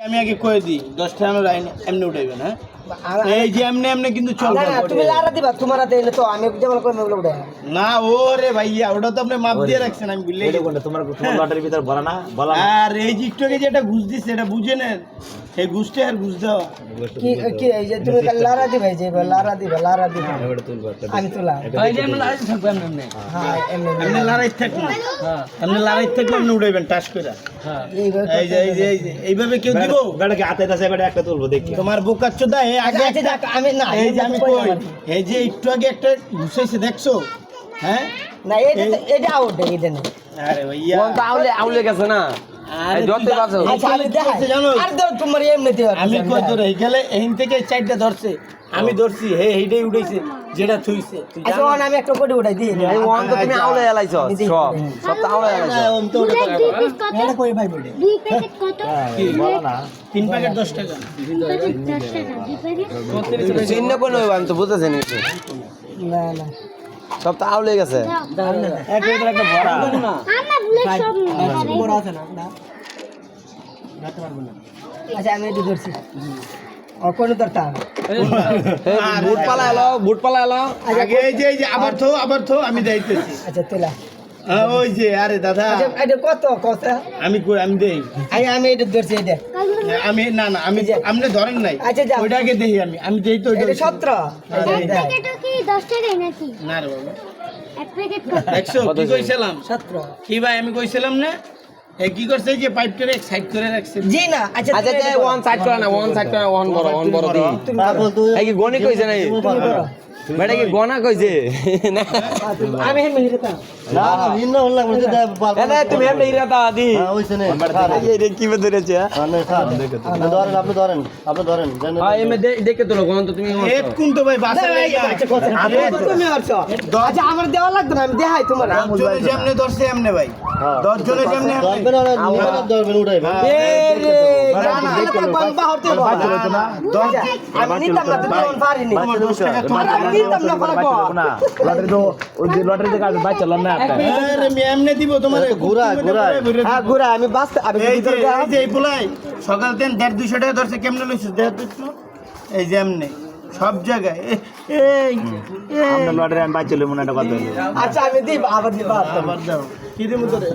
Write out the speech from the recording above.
আমি আগে কয়ে দিই 10 টাকা এমনি উঠাইবেন হ্যাঁ এই যে এমনি এমনি কিন্তু চলবে না তুমি লারা দিবা তোমার হাতে এলে তো আমি যেমন করে মেগুলো উঠাই না ওরে ভাইয়া ওটা তো আপনি মাপ দিয়ে রাখছেন আমি বললে তোমার লটারির ভিতর বলা না বলা আর এই যে একটু আগে যেটা ঘুষ দিচ্ছে এটা বুঝে নেন এই ঘুষটা আর ঘুষ দেওয়া কি কি এই যে তুমি লারা দিবা যে লারা দিবা আমি তোলা এই যে আমরা লাইন থাকবো এমনি হ্যাঁ এমনি এমনি লড়াই থাকবে এমনি লড়াই থাকলে আপনি উঠাইবেন টাস করে এই যে এইভাবে কেউ দিব বেটাকে হাতে আছে বেটা একটা তুলবো দেখি তোমার বোকার চোদা এই আগে আচ্ছা দেখ আমি না এই যে আমি কই এই যে একটু আগে একটা ঘুষাইছে দেখছো হ্যাঁ না এটা আউট এটা না আরে ভাইয়া কোন তো আউলে গেছে না আরে যত বাজো আচ্ছা আমি দেখাই জানো আর দাও তোমার এমনি দিবা আমি কই ধরে এই গেলে এইন থেকে চারটা ধরছে আমি ধরছি হে এইটাই উঠাইছে যেটা থুইছে তুই আচ্ছা ওন আমি একটা কোটি উঠাই দিই এই ওয়ান তো তুমি আউলে এলাইছো সব তো আউলে এলাইছো তো এটা কই ভাই বলে 2 প্যাকেট কত বলা না 3 প্যাকেট 10 টাকা 2 প্যাকেট 10 টাকা 2 প্যাকেট চিহ্ন কোন হইব আমি তো বুঝতেছি না না না সব তো আউলে গেছে এক লিটার একটা ভরা আমরা ভুলে সব বড় আছে না না আচ্ছা আমি এটা ধরছি ও কোন দরটা বুট পালা এলো আগে এই যে আবার থো আমি যাইতেছি আচ্ছা তোলা ওই যে আরে দাদা আচ্ছা এটা কত কত আমি দেই আমি এটা ধরছি এটা আমি না আমি আপনি ধরেন নাই আচ্ছা যা ওইটাকে দেই আমি দেই তো এটা 17 এক প্যাকেটও কি 10 টাকাই নাকি না রে বাবা এক প্যাকেট কত 100 কি কইছিলাম 17 কি ভাই আমি কইছিলাম না এ কি করছে যে পাইপটারে এক সাইড করে রাখছে জি না আচ্ছা আচ্ছা যে ওয়ান সাইড করে না ওয়ান বড় দি এই কি গনি কইছে নাই বেটা কি গনা কইছে না আমি হেম হিরতা না ভিন্ন হল বলতে এ তুমি এমনি ইরাতা দি ওইছে না এই রে কি ধরেছে আপনি ধরেন হ্যাঁ এমনি দেখে তো গন তো তুমি এক কোন তো ভাই বাসা আচ্ছা কত তুমি আরছো আচ্ছা আমার দেওয়া লাগতো না আমি দেখাই তোমার 10 জনে যেমনে ধরছে এমনে ভাই 10 জনে যেমনে ধরবেন উঠাইবেন এ রে জানা এটা বাম্বা হতে না আমি নিতাম না তুমি অন পারিনি আমি নিতাম না পারবো না লটারি তো ওই যে লটারি থেকে কাজ বাচ্চা লন না আরে আমি এমনে দিব তোমার ঘুরা হ্যাঁ ঘুরা আমি বাসতে আমি এই যে এই পোলাই সকাল দেন 150 টাকা ধরছে কেমনে লইছিস দেখ তো এই যে এমনে সব জায়গায় এই আমরা লটারি আমি বাচ্চা লই মনে একটা কথা আচ্ছা আমি দিব আবার দিব আবার দাও কি দিমু তোরে